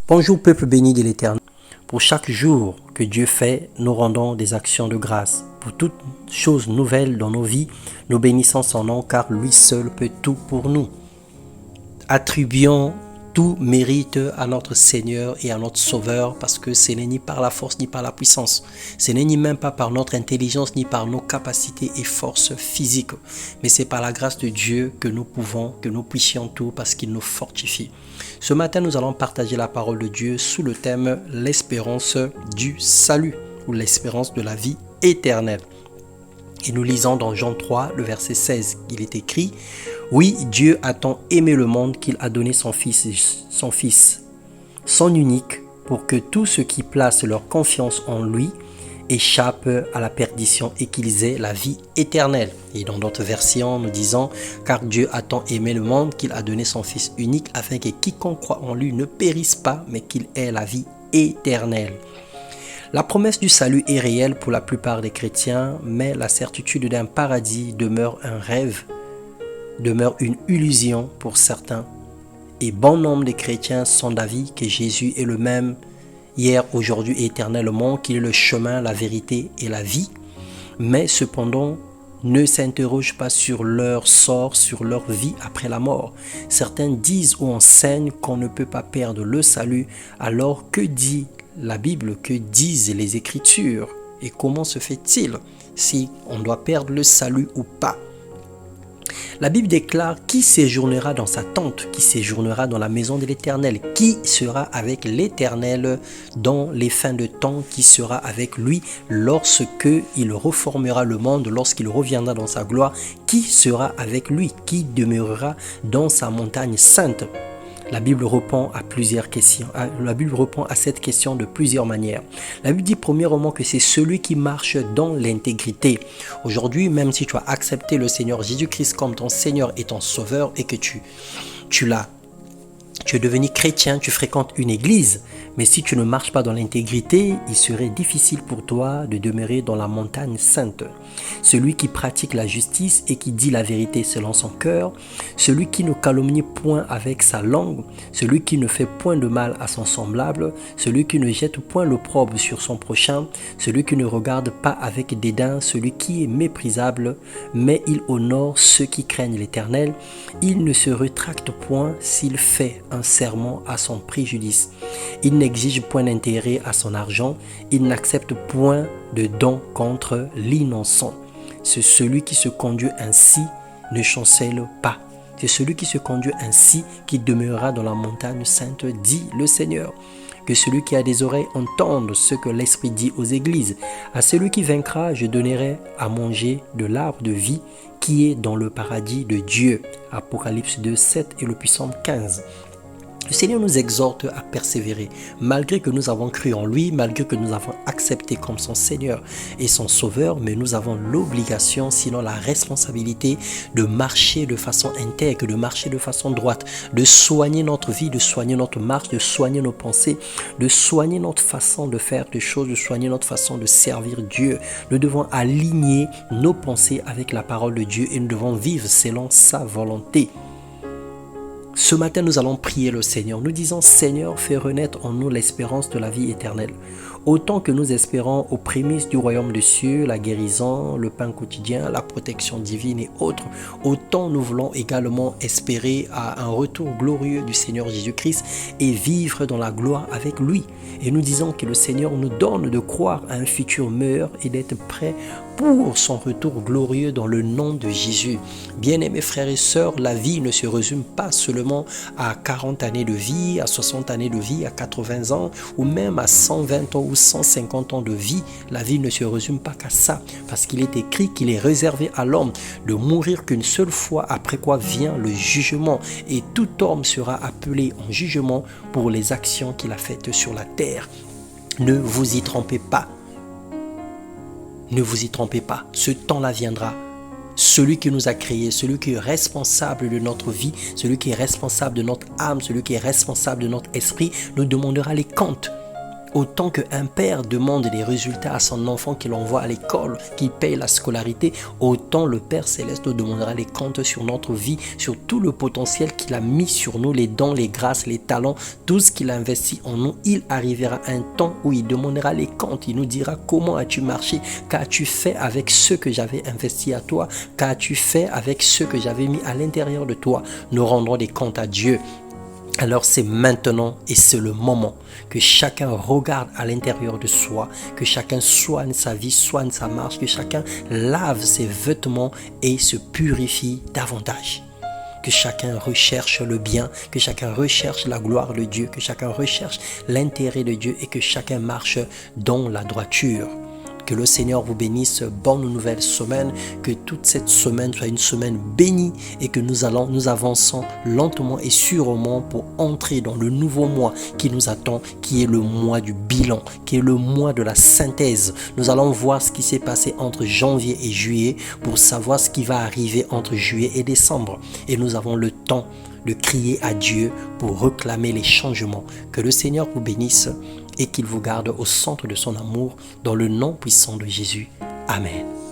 Bonjour peuple béni de l'Éternel. Pour chaque jour que Dieu fait, nous rendons des actions de grâce. Pour toutes choses nouvelles dans nos vies, nous bénissons son nom car lui seul peut tout pour nous. Attribuons tout mérite à notre Seigneur et à notre Sauveur parce que ce n'est ni par la force ni par la puissance. Ce n'est ni même pas par notre intelligence ni par nos capacités et forces physiques. Mais c'est par la grâce de Dieu que nous puissions tout parce qu'il nous fortifie. Ce matin, nous allons partager la parole de Dieu sous le thème « L'espérance du salut » ou « L'espérance de la vie éternelle ». Et nous lisons dans Jean 3, le verset 16, il est écrit « Oui, Dieu a tant aimé le monde qu'il a donné son son unique, pour que tous ceux qui placent leur confiance en lui échappent à la perdition et qu'ils aient la vie éternelle. » Et dans d'autres versions, nous disons « Car Dieu a tant aimé le monde qu'il a donné son Fils unique, afin que quiconque croit en lui ne périsse pas, mais qu'il ait la vie éternelle. » La promesse du salut est réelle pour la plupart des chrétiens, mais la certitude d'un paradis demeure un rêve, demeure une illusion pour certains. Et bon nombre de chrétiens sont d'avis que Jésus est le même hier, aujourd'hui et éternellement, qu'il est le chemin, la vérité et la vie, mais cependant ne s'interrogent pas sur leur sort, sur leur vie après la mort. Certains disent ou enseignent qu'on ne peut pas perdre le salut, alors que dit la Bible, que disent les Écritures et comment se fait-il si on doit perdre le salut ou pas? La Bible déclare qui séjournera dans sa tente, qui séjournera dans la maison de l'Éternel, qui sera avec l'Éternel dans les fins de temps, qui sera avec lui lorsque il reformera le monde, lorsqu'il reviendra dans sa gloire, qui sera avec lui, qui demeurera dans sa montagne sainte. La Bible répond à plusieurs questions. La Bible répond à cette question de plusieurs manières. La Bible dit premièrement que c'est celui qui marche dans l'intégrité. Aujourd'hui, même si tu as accepté le Seigneur Jésus-Christ comme ton Seigneur et ton Sauveur et que tu es devenu chrétien, tu fréquentes une église, mais si tu ne marches pas dans l'intégrité, il serait difficile pour toi de demeurer dans la montagne sainte. Celui qui pratique la justice et qui dit la vérité selon son cœur, celui qui ne calomnie point avec sa langue, celui qui ne fait point de mal à son semblable, celui qui ne jette point l'opprobre sur son prochain, celui qui ne regarde pas avec dédain, celui qui est méprisable, mais il honore ceux qui craignent l'Éternel, il ne se rétracte point s'il fait un serment à son préjudice. Il n'exige point d'intérêt à son argent, il n'accepte point de don contre l'innocent. C'est celui qui se conduit ainsi ne chancelle pas. C'est celui qui se conduit ainsi qui demeurera dans la montagne sainte, dit le Seigneur. Que celui qui a des oreilles entende ce que l'Esprit dit aux églises. À celui qui vaincra, je donnerai à manger de l'arbre de vie qui est dans le paradis de Dieu. Apocalypse 2, 7 et le Psaume 15. Le Seigneur nous exhorte à persévérer, malgré que nous avons cru en lui, malgré que nous avons accepté comme son Seigneur et son Sauveur, mais nous avons l'obligation, sinon la responsabilité, de marcher de façon intègre, de marcher de façon droite, de soigner notre vie, de soigner notre marche, de soigner nos pensées, de soigner notre façon de faire des choses, de soigner notre façon de servir Dieu. Nous devons aligner nos pensées avec la parole de Dieu et nous devons vivre selon sa volonté. Ce matin, nous allons prier le Seigneur. Nous disons, Seigneur, fais renaître en nous l'espérance de la vie éternelle. Autant que nous espérons aux prémices du royaume des cieux, la guérison, le pain quotidien, la protection divine et autres, autant nous voulons également espérer à un retour glorieux du Seigneur Jésus-Christ et vivre dans la gloire avec lui. Et nous disons que le Seigneur nous donne de croire à un futur meilleur et d'être prêt pour son retour glorieux dans le nom de Jésus. Bien-aimés frères et sœurs, la vie ne se résume pas seulement à 40 années de vie, à 60 années de vie, à 80 ans ou même à 120 ans ou 150 ans de vie. La vie ne se résume pas qu'à ça, parce qu'il est écrit qu'il est réservé à l'homme de mourir qu'une seule fois, après quoi vient le jugement. Et tout homme sera appelé en jugement pour les actions qu'il a faites sur la terre. Ne vous y trompez pas. Ne vous y trompez pas, ce temps-là viendra. Celui qui nous a créés, celui qui est responsable de notre vie, celui qui est responsable de notre âme, celui qui est responsable de notre esprit, nous demandera les comptes. Autant qu'un père demande des résultats à son enfant qu'il envoie à l'école, qu'il paye la scolarité, autant le Père Céleste nous demandera les comptes sur notre vie, sur tout le potentiel qu'il a mis sur nous, les dons, les grâces, les talents, tout ce qu'il a investi en nous. Il arrivera un temps où il demandera les comptes. Il nous dira: comment as-tu marché? Qu'as-tu fait avec ce que j'avais investi à toi? Qu'as-tu fait avec ce que j'avais mis à l'intérieur de toi? Nous rendrons des comptes à Dieu. Alors c'est maintenant et c'est le moment que chacun regarde à l'intérieur de soi, que chacun soigne sa vie, soigne sa marche, que chacun lave ses vêtements et se purifie davantage. Que chacun recherche le bien, que chacun recherche la gloire de Dieu, que chacun recherche l'intérêt de Dieu et que chacun marche dans la droiture. Que le Seigneur vous bénisse. Bonne nouvelle semaine. Que toute cette semaine soit une semaine bénie et que nous avançons lentement et sûrement pour entrer dans le nouveau mois qui nous attend, qui est le mois du bilan, qui est le mois de la synthèse. Nous allons voir ce qui s'est passé entre janvier et juillet pour savoir ce qui va arriver entre juillet et décembre. Et nous avons le temps de crier à Dieu pour réclamer les changements. Que le Seigneur vous bénisse et qu'il vous garde au centre de son amour dans le nom puissant de Jésus. Amen.